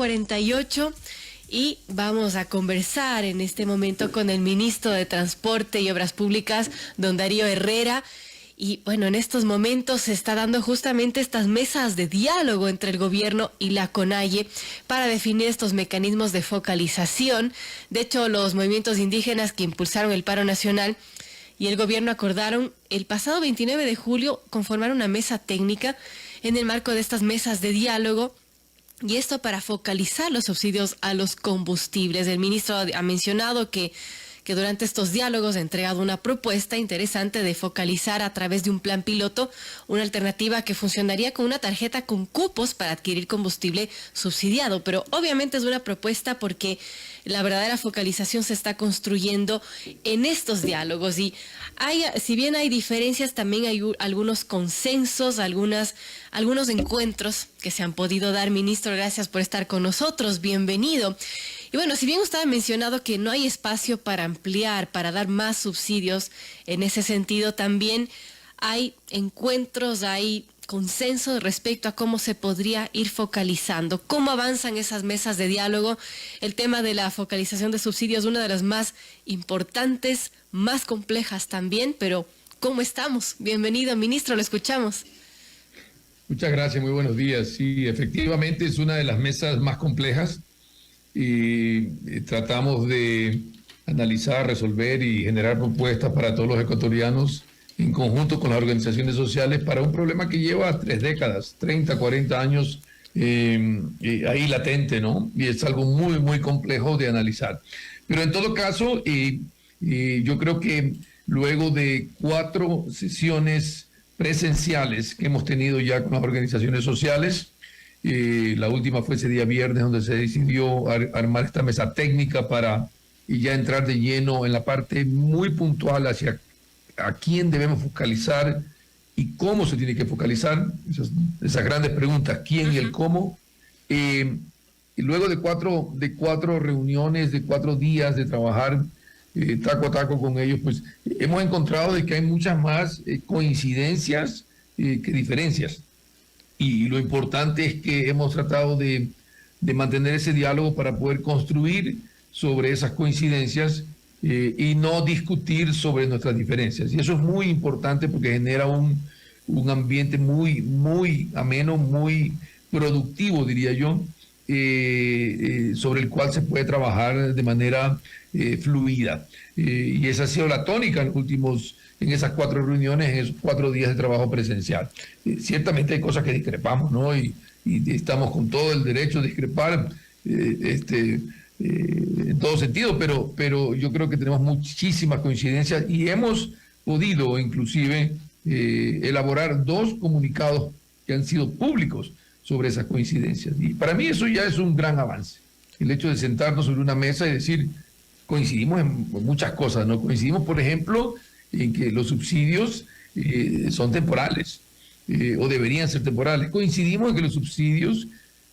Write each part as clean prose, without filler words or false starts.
8:48 y vamos a conversar en este momento con el ministro de Transporte y Obras Públicas, don Darío Herrera. Y bueno, en estos momentos se está dando justamente estas mesas de diálogo entre el gobierno y la CONAIE para definir estos mecanismos de focalización. De hecho, los movimientos indígenas que impulsaron el paro nacional y el gobierno acordaron el pasado 29 de julio conformar una mesa técnica en el marco de estas mesas de diálogo, y esto para focalizar los subsidios a los combustibles. El ministro ha mencionado que durante estos diálogos ha entregado una propuesta interesante de focalizar a través de un plan piloto una alternativa que funcionaría con una tarjeta con cupos para adquirir combustible subsidiado. Pero obviamente es una propuesta porque la verdadera focalización se está construyendo en estos diálogos. Y si bien hay diferencias, también hay algunos consensos, algunos encuentros que se han podido dar. Ministro, gracias por estar con nosotros. Bienvenido. Y bueno, si bien usted ha mencionado que no hay espacio para ampliar, para dar más subsidios, en ese sentido también hay encuentros, hay consenso respecto a cómo se podría ir focalizando. ¿Cómo avanzan esas mesas de diálogo? El tema de la focalización de subsidios es una de las más importantes, más complejas también, pero ¿cómo estamos? Bienvenido, ministro, lo escuchamos. Muchas gracias, muy buenos días. Sí, efectivamente es una de las mesas más complejas y tratamos de analizar, resolver y generar propuestas para todos los ecuatorianos en conjunto con las organizaciones sociales para un problema que lleva 3 décadas, 30, 40 años ahí latente, ¿no? Y es algo muy, muy complejo de analizar. Pero en todo caso, yo creo que luego de 4 sesiones presenciales que hemos tenido ya con las organizaciones sociales, la última fue ese día viernes, donde se decidió armar esta mesa técnica para ya entrar de lleno en la parte muy puntual hacia a quién debemos focalizar y cómo se tiene que focalizar, esas grandes preguntas, quién y el cómo. Y luego de cuatro reuniones, de 4 días de trabajar taco a taco con ellos, pues hemos encontrado de que hay muchas más coincidencias que diferencias. Y lo importante es que hemos tratado de mantener ese diálogo para poder construir sobre esas coincidencias y no discutir sobre nuestras diferencias. Y eso es muy importante porque genera un ambiente muy, muy ameno, muy productivo, diría yo, sobre el cual se puede trabajar de manera fluida. Y esa ha sido la tónica en esas 4 reuniones, en esos 4 días de trabajo presencial. Ciertamente hay cosas que discrepamos, ¿no? Y estamos con todo el derecho a discrepar en todo sentido, pero yo creo que tenemos muchísimas coincidencias y hemos podido inclusive elaborar 2 comunicados que han sido públicos sobre esas coincidencias. Y para mí eso ya es un gran avance. El hecho de sentarnos sobre una mesa y decir, coincidimos en muchas cosas, ¿no? Coincidimos, por ejemplo, en que los subsidios son temporales o deberían ser temporales. Coincidimos en que los subsidios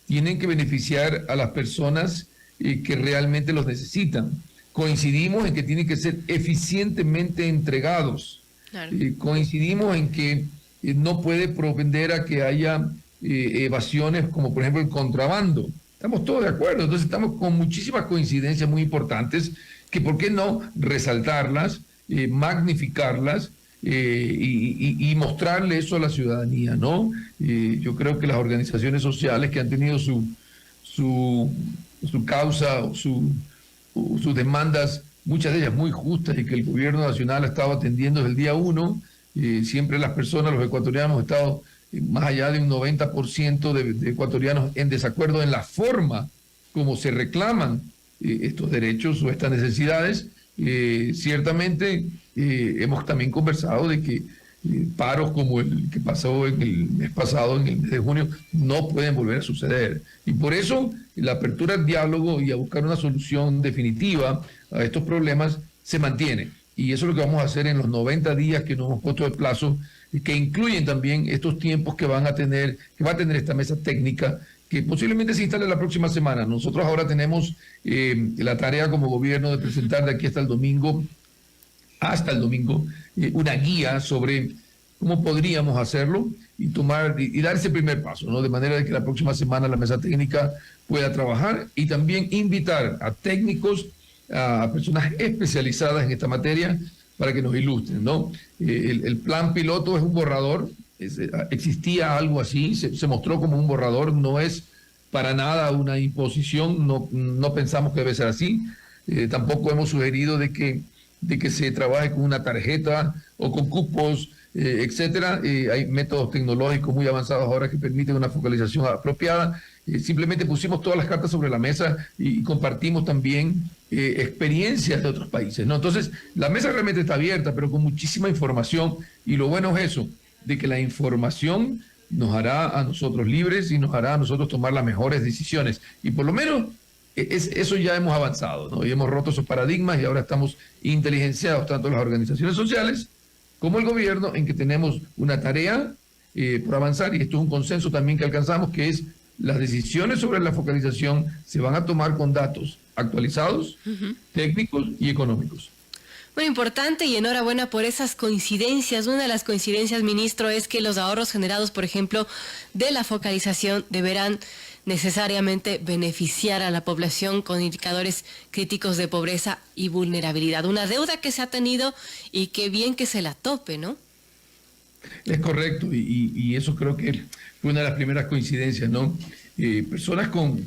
tienen que beneficiar a las personas que realmente los necesitan. Coincidimos en que tienen que ser eficientemente entregados. Claro. Coincidimos en que no puede propender a que haya evasiones como por ejemplo el contrabando. Estamos todos de acuerdo, entonces estamos con muchísimas coincidencias muy importantes que por qué no resaltarlas, magnificarlas y mostrarle eso a la ciudadanía, ¿no? Yo creo que las organizaciones sociales que han tenido su causa o sus demandas, muchas de ellas muy justas y que el gobierno nacional ha estado atendiendo desde el día 1, siempre las personas, los ecuatorianos, hemos estado más allá de un 90% de ecuatorianos en desacuerdo en la forma como se reclaman estos derechos o estas necesidades. Ciertamente hemos también conversado de que paros como el que pasó en el mes pasado, en el mes de junio, no pueden volver a suceder. Y por eso la apertura al diálogo y a buscar una solución definitiva a estos problemas se mantiene. Y eso es lo que vamos a hacer en los 90 días que nos hemos puesto de plazo, que incluyen también estos tiempos que va a tener esta mesa técnica, que posiblemente se instale la próxima semana. Nosotros ahora tenemos la tarea como gobierno de presentar de aquí hasta el domingo, una guía sobre cómo podríamos hacerlo y dar ese primer paso, ¿no? De manera de que la próxima semana la mesa técnica pueda trabajar y también invitar a técnicos, a personas especializadas en esta materia para que nos ilustren, ¿no? El plan piloto es un borrador, existía algo así, se mostró como un borrador, no es para nada una imposición, no pensamos que debe ser así. Tampoco hemos sugerido de que se trabaje con una tarjeta o con cupos, etcétera. Hay métodos tecnológicos muy avanzados ahora que permiten una focalización apropiada. Simplemente pusimos todas las cartas sobre la mesa y compartimos también experiencias de otros países, ¿no? Entonces, la mesa realmente está abierta, pero con muchísima información, y lo bueno es eso, de que la información nos hará a nosotros libres y nos hará a nosotros tomar las mejores decisiones. Y por lo menos eso ya hemos avanzado, ¿no? Y hemos roto esos paradigmas y ahora estamos inteligenciados, tanto las organizaciones sociales como el gobierno, en que tenemos una tarea por avanzar, y esto es un consenso también que alcanzamos, que es las decisiones sobre la focalización se van a tomar con datos actualizados, técnicos y económicos. Muy importante, y enhorabuena por esas coincidencias. Una de las coincidencias, ministro, es que los ahorros generados, por ejemplo, de la focalización deberán necesariamente beneficiar a la población con indicadores críticos de pobreza y vulnerabilidad. Una deuda que se ha tenido y qué bien que se la tope, ¿no? Es correcto, y eso creo que fue una de las primeras coincidencias, ¿no? Personas con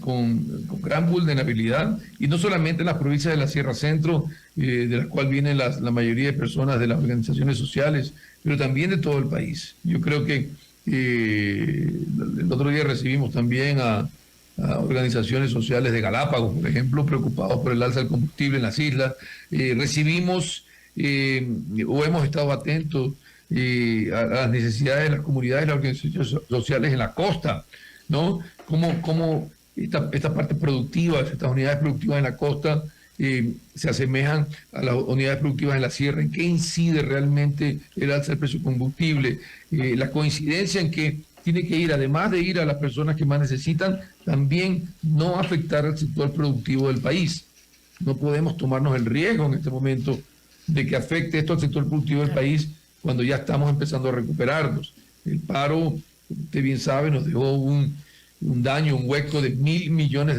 gran vulnerabilidad, y no solamente en las provincias de la Sierra Centro, de las cuales vienen la mayoría de personas de las organizaciones sociales, pero también de todo el país. Yo creo que el otro día recibimos también a organizaciones sociales de Galápagos, por ejemplo, preocupados por el alza del combustible en las islas. Recibimos o hemos estado atentos a las necesidades de las comunidades y las organizaciones sociales en la costa, ¿no? Cómo esta parte productiva, estas unidades productivas en la costa se asemejan a las unidades productivas en la sierra, en qué incide realmente el alza del precio del combustible, la coincidencia en que tiene que ir, además de ir a las personas que más necesitan, también no afectar al sector productivo del país. No podemos tomarnos el riesgo en este momento de que afecte esto al sector productivo del país cuando ya estamos empezando a recuperarnos. El paro, usted bien sabe, nos dejó un daño, un hueco de $1.000 millones.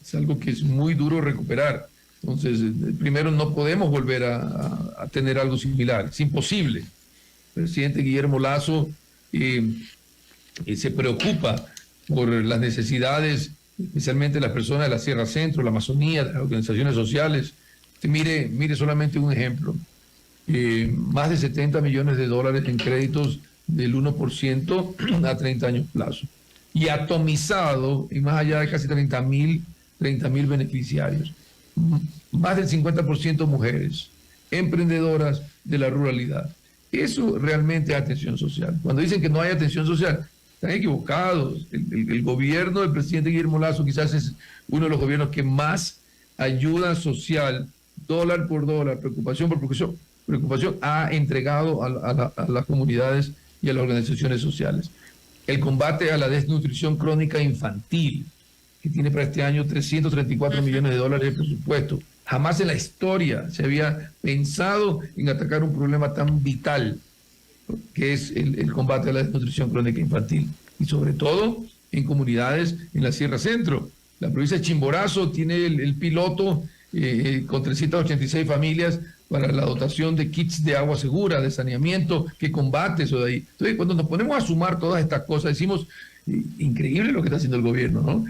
Es algo que es muy duro recuperar. Entonces, primero, no podemos volver a tener algo similar. Es imposible. El presidente Guillermo Lasso se preocupa por las necesidades, especialmente de las personas de la Sierra Centro, la Amazonía, de las organizaciones sociales. Usted mire solamente un ejemplo. Más de $70 millones en créditos del 1% a 30 años plazo. Y atomizado en más allá de casi 30.000 beneficiarios. Más del 50% mujeres, emprendedoras de la ruralidad. Eso realmente es atención social. Cuando dicen que no hay atención social, están equivocados. El gobierno del presidente Guillermo Lasso quizás es uno de los gobiernos que más ayuda social, dólar por dólar, preocupación por preocupación, ha entregado a las comunidades y a las organizaciones sociales. El combate a la desnutrición crónica infantil, que tiene para este año $334 millones de presupuesto. Jamás en la historia se había pensado en atacar un problema tan vital, que es el combate a la desnutrición crónica infantil. Y sobre todo en comunidades en la Sierra Centro. La provincia de Chimborazo tiene el piloto con 386 familias para la dotación de kits de agua segura, de saneamiento, que combate eso de ahí. Entonces, cuando nos ponemos a sumar todas estas cosas, decimos, increíble lo que está haciendo el gobierno, ¿no?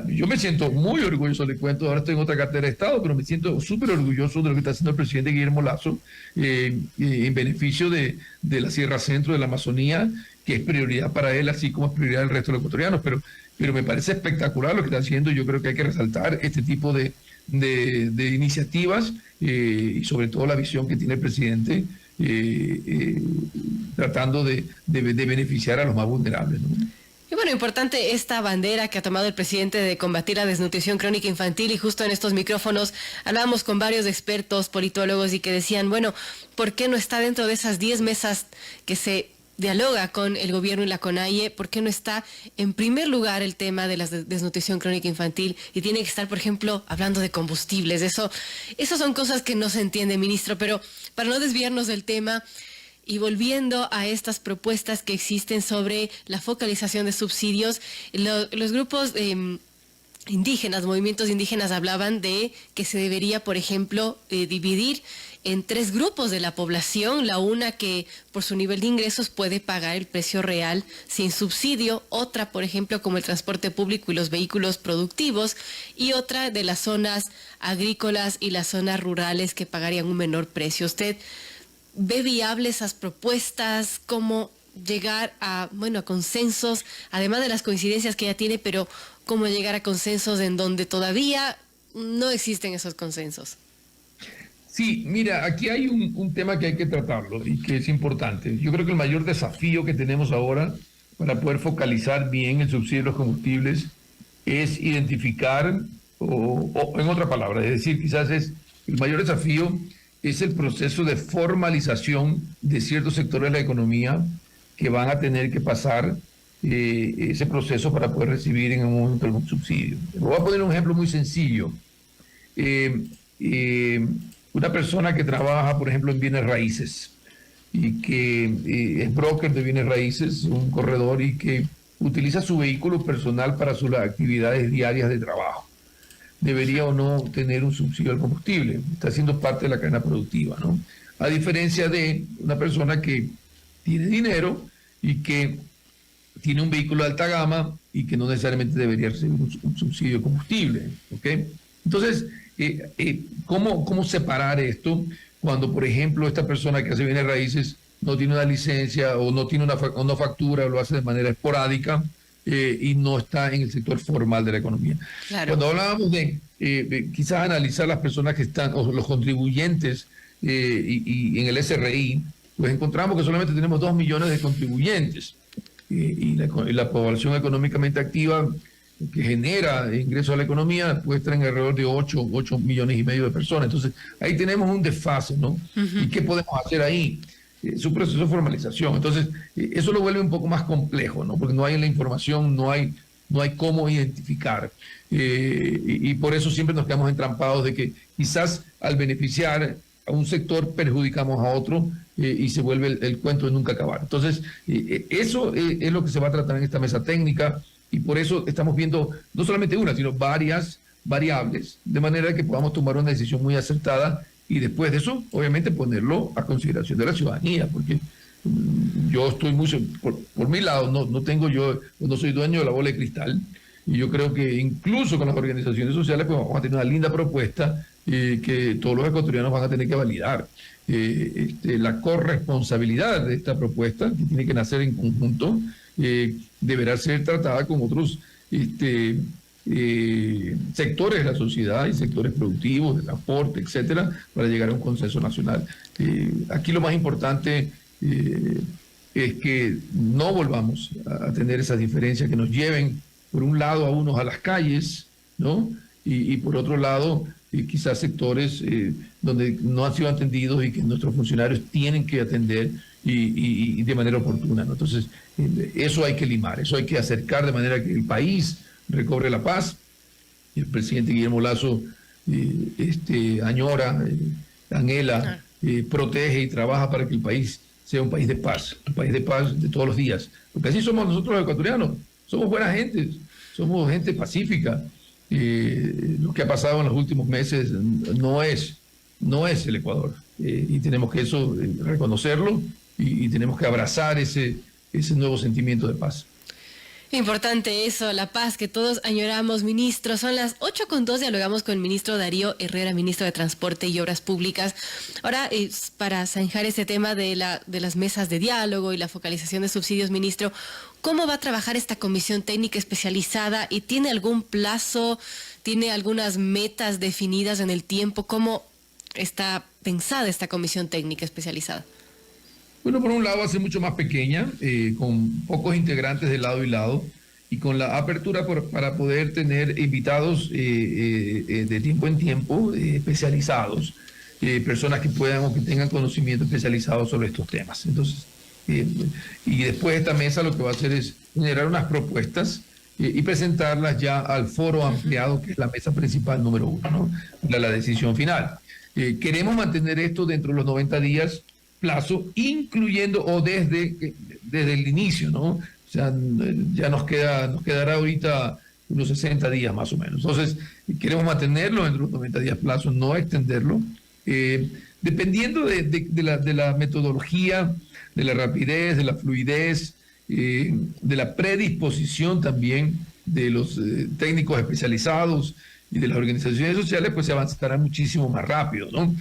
Yo me siento muy orgulloso, le cuento, ahora estoy en otra cartera de Estado, pero me siento súper orgulloso de lo que está haciendo el presidente Guillermo Lasso en beneficio de la Sierra Centro, de la Amazonía, que es prioridad para él, así como es prioridad del resto de los ecuatorianos, pero me parece espectacular lo que está haciendo. Yo creo que hay que resaltar este tipo de iniciativas y sobre todo la visión que tiene el presidente tratando de beneficiar a los más vulnerables, ¿no? Y bueno, importante esta bandera que ha tomado el presidente de combatir la desnutrición crónica infantil, y justo en estos micrófonos hablábamos con varios expertos, politólogos, y que decían, bueno, ¿por qué no está dentro de esas 10 mesas que se dialoga con el gobierno y la CONAIE? ¿Por qué no está en primer lugar el tema de la desnutrición crónica infantil? Y tiene que estar, por ejemplo, hablando de combustibles. Eso son cosas que no se entiende, ministro, pero para no desviarnos del tema, Y volviendo a estas propuestas que existen sobre la focalización de subsidios, los grupos indígenas, movimientos indígenas hablaban de que se debería, por ejemplo, dividir en 3 grupos de la población, la una que por su nivel de ingresos puede pagar el precio real sin subsidio, otra, por ejemplo, como el transporte público y los vehículos productivos, y otra de las zonas agrícolas y las zonas rurales que pagarían un menor precio. ¿Usted ve viable esas propuestas? ¿Cómo llegar a consensos, además de las coincidencias que ya tiene, pero cómo llegar a consensos en donde todavía no existen esos consensos? Sí, mira, aquí hay un tema que hay que tratarlo y que es importante. Yo creo que el mayor desafío que tenemos ahora para poder focalizar bien el subsidio de los combustibles es identificar, o en otra palabra, es decir, quizás es el mayor desafío es el proceso de formalización de ciertos sectores de la economía que van a tener que pasar ese proceso para poder recibir en un momento algún subsidio. Voy a poner un ejemplo muy sencillo. Una persona que trabaja, por ejemplo, en bienes raíces y que es broker de bienes raíces, un corredor, y que utiliza su vehículo personal para sus actividades diarias de trabajo, debería o no tener un subsidio al combustible. Está siendo parte de la cadena productiva, ¿no? A diferencia de una persona que tiene dinero y que tiene un vehículo de alta gama y que no necesariamente debería recibir un subsidio de combustible, ¿ok? Entonces, ¿cómo separar esto cuando, por ejemplo, esta persona que hace bienes raíces no tiene una licencia o no tiene una factura o lo hace de manera esporádica y no está en el sector formal de la economía? Claro. Cuando hablábamos de quizás analizar las personas que están, o los contribuyentes y en el SRI, pues encontramos que solamente tenemos 2 millones de contribuyentes y la población económicamente activa que genera ingresos a la economía puede estar en alrededor de 8 millones y medio de personas. Entonces, ahí tenemos un desfase, ¿no? Uh-huh. ¿Y qué podemos hacer ahí? Es un proceso de formalización. Entonces, eso lo vuelve un poco más complejo, ¿no? Porque no hay la información, no hay cómo identificar. Y por eso siempre nos quedamos entrampados de que quizás al beneficiar a un sector perjudicamos a otro y se vuelve el cuento de nunca acabar. Entonces, eso es lo que se va a tratar en esta mesa técnica. Y por eso estamos viendo no solamente una, sino varias variables, de manera que podamos tomar una decisión muy acertada y después de eso, obviamente, ponerlo a consideración de la ciudadanía, porque yo estoy muy, por mi lado, no soy dueño de la bola de cristal, y yo creo que incluso con las organizaciones sociales pues vamos a tener una linda propuesta que todos los ecuatorianos van a tener que validar. La corresponsabilidad de esta propuesta, que tiene que nacer en conjunto, deberá ser tratada con otros sectores de la sociedad y sectores productivos, de transporte, etcétera, para llegar a un consenso nacional. Aquí lo más importante es que no volvamos a tener esas diferencias que nos lleven, por un lado, a unos a las calles, ¿no? Y por otro lado, quizás sectores donde no han sido atendidos y que nuestros funcionarios tienen que atender y de manera oportuna, ¿no? Entonces, eso hay que limar, eso hay que acercar de manera que el país recobre la paz. El presidente Guillermo Lasso añora, anhela, protege y trabaja para que el país sea un país de paz de todos los días. Porque así somos nosotros los ecuatorianos, somos buena gente, somos gente pacífica. Lo que ha pasado en los últimos meses no es el Ecuador, y tenemos que reconocerlo y tenemos que abrazar ese nuevo sentimiento de paz. Importante eso, la paz que todos añoramos, ministro. Son las 8:02, dialogamos con el ministro Darío Herrera, ministro de Transporte y Obras Públicas. Ahora, para zanjar ese tema de las mesas de diálogo y la focalización de subsidios, ministro, ¿cómo va a trabajar esta comisión técnica especializada? ¿Y tiene algún plazo? ¿Tiene algunas metas definidas en el tiempo? ¿Cómo está pensada esta comisión técnica especializada? Bueno, por un lado va a ser mucho más pequeña, con pocos integrantes de lado y lado, y con la apertura para poder tener invitados de tiempo en tiempo, especializados, personas que puedan o que tengan conocimiento especializado sobre estos temas. Entonces, y después esta mesa lo que va a hacer es generar unas propuestas y presentarlas ya al foro ampliado, que es la mesa principal número 1, ¿no? La decisión final. Queremos mantener esto dentro de los 90 días, plazo, incluyendo o desde el inicio, ¿no? O sea, ya nos quedará ahorita unos 60 días más o menos. Entonces, queremos mantenerlo entre los 90 días plazo, no extenderlo. Dependiendo de la metodología, de la rapidez, de la fluidez, de la predisposición también de los técnicos especializados y de las organizaciones sociales, pues se avanzará muchísimo más rápido, ¿no?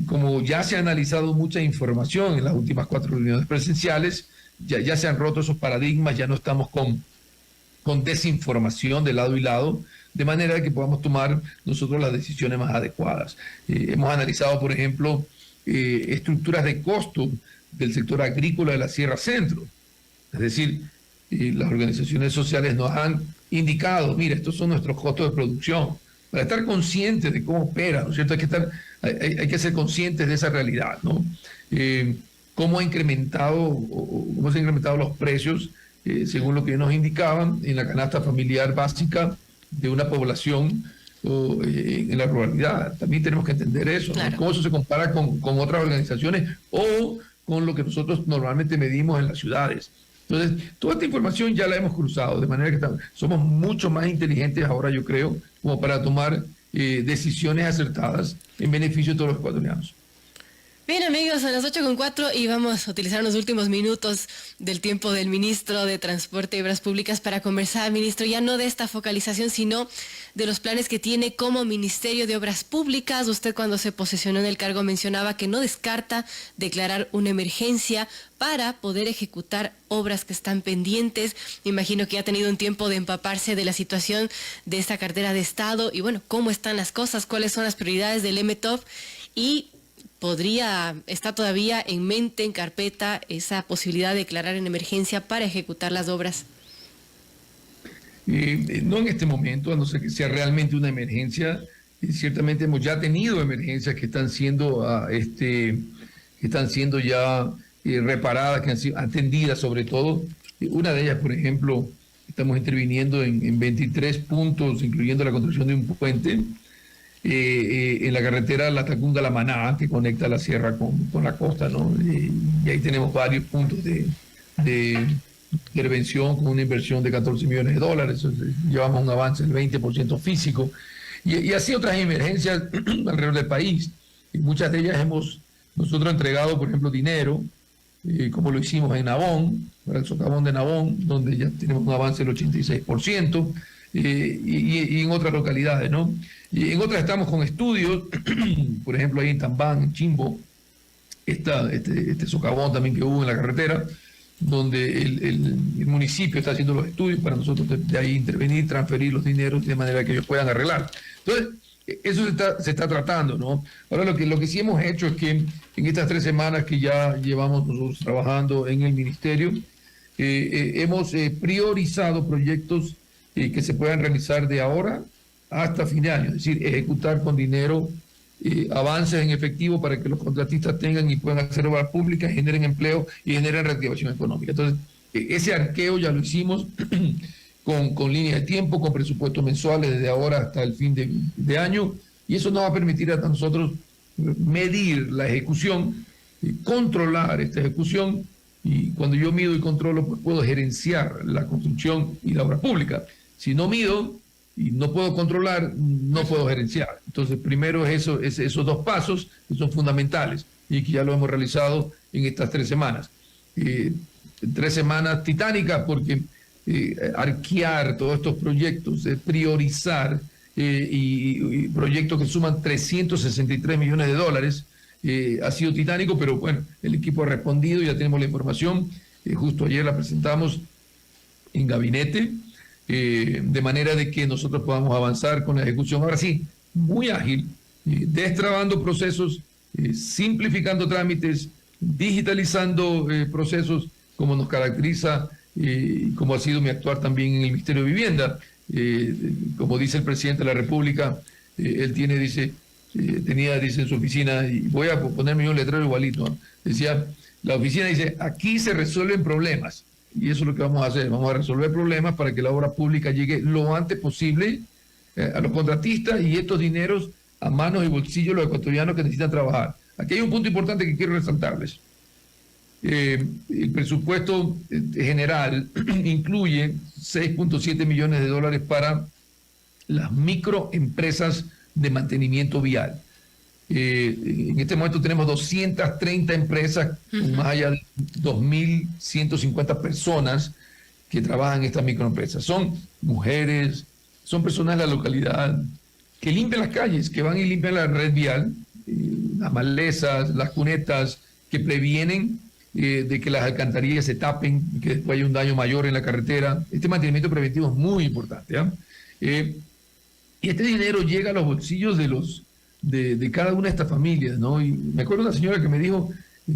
Como ya se ha analizado mucha información en las últimas 4 reuniones presenciales, ya se han roto esos paradigmas, ya no estamos con desinformación de lado y lado, de manera que podamos tomar nosotros las decisiones más adecuadas. Hemos analizado, por ejemplo, estructuras de costo del sector agrícola de la Sierra Centro. Es decir, las organizaciones sociales nos han indicado, mira, estos son nuestros costos de producción, para estar conscientes de cómo opera, ¿no es cierto? Hay que ser conscientes de esa realidad, ¿no? Cómo se han incrementado los precios, según lo que nos indicaban, en la canasta familiar básica de una población en la ruralidad. También tenemos que entender eso, ¿no? Claro. Cómo eso se compara con otras organizaciones o con lo que nosotros normalmente medimos en las ciudades. Entonces, toda esta información ya la hemos cruzado, de manera que somos mucho más inteligentes ahora, yo creo, como para tomar decisiones acertadas en beneficio de todos los ecuatorianos. Bien, amigos, son las 8:04 y vamos a utilizar los últimos minutos del tiempo del ministro de Transporte y Obras Públicas para conversar, ministro, ya no de esta focalización, sino de los planes que tiene como Ministerio de Obras Públicas. Usted, cuando se posesionó en el cargo, mencionaba que no descarta declarar una emergencia para poder ejecutar obras que están pendientes. Me imagino que ya ha tenido un tiempo de empaparse de la situación de esta cartera de Estado y, bueno, cómo están las cosas, cuáles son las prioridades del MTOP y está todavía en mente, en carpeta, esa posibilidad de declarar en emergencia para ejecutar las obras. No en este momento, a no ser que sea realmente una emergencia. Ciertamente hemos ya tenido emergencias que están siendo ya reparadas, que han sido atendidas sobre todo. Una de ellas, por ejemplo, estamos interviniendo en 23 puntos, incluyendo la construcción de un puente en la carretera La Tacunga-La Maná, que conecta la sierra con la costa, ¿no? Y ahí tenemos varios puntos de intervención con una inversión de $14 millones. Llevamos un avance del 20% físico. Y así otras emergencias alrededor del país. Y muchas de ellas nosotros entregado, por ejemplo, dinero, como lo hicimos en Nabón, para el socavón de Nabón, donde ya tenemos un avance del 86%, y en otras localidades, ¿no? Y en otras estamos con estudios, por ejemplo, ahí en Tambán, en Chimbo, este socavón también que hubo en la carretera, donde el municipio está haciendo los estudios para nosotros de ahí intervenir, transferir los dineros de manera que ellos puedan arreglar. Entonces, eso se está tratando, ¿no? Ahora, lo que sí hemos hecho es que en estas 3 semanas que ya llevamos nosotros trabajando en el ministerio, hemos priorizado proyectos que se puedan realizar de ahora hasta fin de año, es decir, ejecutar con dinero avances en efectivo para que los contratistas tengan y puedan hacer obras públicas, generen empleo y generen reactivación económica. Entonces, ese arqueo ya lo hicimos con línea de tiempo, con presupuestos mensuales desde ahora hasta el fin de año, y eso nos va a permitir a nosotros medir la ejecución, controlar esta ejecución, y cuando yo mido y controlo, pues puedo gerenciar la construcción y la obra pública. Si no mido y no puedo controlar, no puedo gerenciar. Entonces, primero esos 2 pasos que son fundamentales y que ya lo hemos realizado en estas 3 semanas. 3 semanas titánicas porque arquear todos estos proyectos, priorizar y proyectos que suman $363 millones, ha sido titánico, pero bueno, el equipo ha respondido, ya tenemos la información. Justo ayer la presentamos en gabinete, de manera de que nosotros podamos avanzar con la ejecución. Ahora sí, muy ágil, destrabando procesos, simplificando trámites, digitalizando procesos, como nos caracteriza, como ha sido mi actuar también en el Ministerio de Vivienda. Como dice el presidente de la República, él tenía en su oficina, y voy a ponerme un letrero igualito, ¿no? Decía, la oficina dice, aquí se resuelven problemas. Y eso es lo que vamos a hacer, vamos a resolver problemas para que la obra pública llegue lo antes posible a los contratistas y estos dineros a manos y bolsillos de los ecuatorianos que necesitan trabajar. Aquí hay un punto importante que quiero resaltarles. El presupuesto general incluye 6.7 millones de dólares para las microempresas de mantenimiento vial. En este momento tenemos 230 empresas con más allá de 2.150 personas que trabajan en estas microempresas. Son mujeres, son personas de la localidad que limpian las calles, que van y limpian la red vial, las malezas, las cunetas, que previenen de que las alcantarillas se tapen, que después haya un daño mayor en la carretera. Este mantenimiento preventivo es muy importante. Y este dinero llega a los bolsillos de cada una de estas familias, ¿no? Y me acuerdo de una señora que me dijo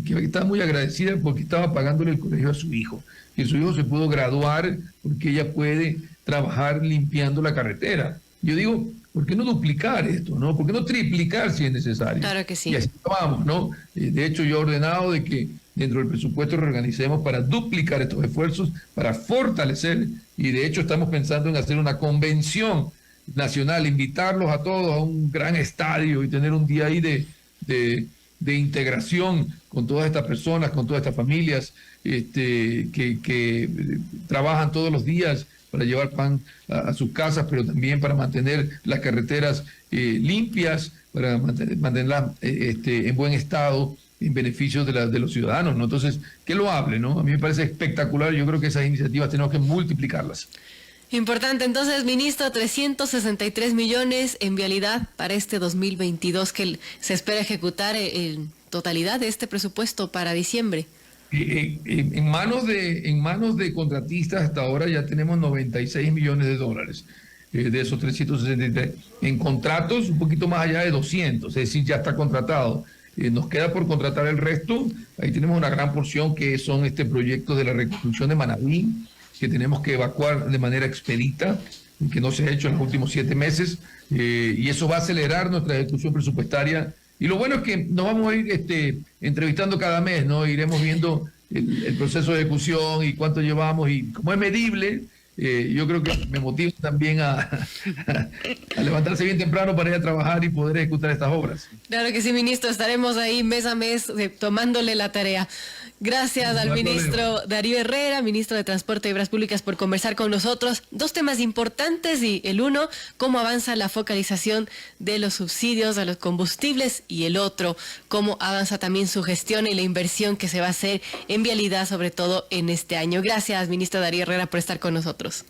que estaba muy agradecida porque estaba pagándole el colegio a su hijo, que su hijo se pudo graduar porque ella puede trabajar limpiando la carretera. Yo digo, ¿por qué no duplicar esto, no? ¿Por qué no triplicar si es necesario? Claro que sí. Y así vamos, ¿no? De hecho, yo he ordenado de que dentro del presupuesto reorganicemos para duplicar estos esfuerzos, para fortalecer, y de hecho estamos pensando en hacer una convención nacional, invitarlos a todos a un gran estadio y tener un día ahí de integración con todas estas personas, con todas estas familias que trabajan todos los días para llevar pan a sus casas, pero también para mantener las carreteras limpias, para mantenerlas en buen estado, en beneficio de los ciudadanos, ¿no? Entonces, que lo hable, ¿no? A mí me parece espectacular, yo creo que esas iniciativas tenemos que multiplicarlas. Importante, entonces, ministro, 363 millones en vialidad para este 2022 que se espera ejecutar en totalidad de este presupuesto para diciembre. En manos de contratistas hasta ahora ya tenemos 96 millones de dólares de esos 363. En contratos un poquito más allá de 200, es decir, ya está contratado. Nos queda por contratar el resto. Ahí tenemos una gran porción que son proyectos de la reconstrucción de Manabí, que tenemos que evacuar de manera expedita, que no se ha hecho en los últimos 7 meses, y eso va a acelerar nuestra ejecución presupuestaria. Y lo bueno es que nos vamos a ir entrevistando cada mes, ¿no? Iremos viendo el proceso de ejecución y cuánto llevamos, y como es medible, yo creo que me motiva también a levantarse bien temprano para ir a trabajar y poder ejecutar estas obras. Claro que sí, ministro, estaremos ahí mes a mes tomándole la tarea. Gracias al ministro Darío Herrera, ministro de Transporte y Obras Públicas, por conversar con nosotros. 2 temas importantes, y el uno, cómo avanza la focalización de los subsidios a los combustibles, y el otro, cómo avanza también su gestión y la inversión que se va a hacer en vialidad, sobre todo en este año. Gracias, ministro Darío Herrera, por estar con nosotros.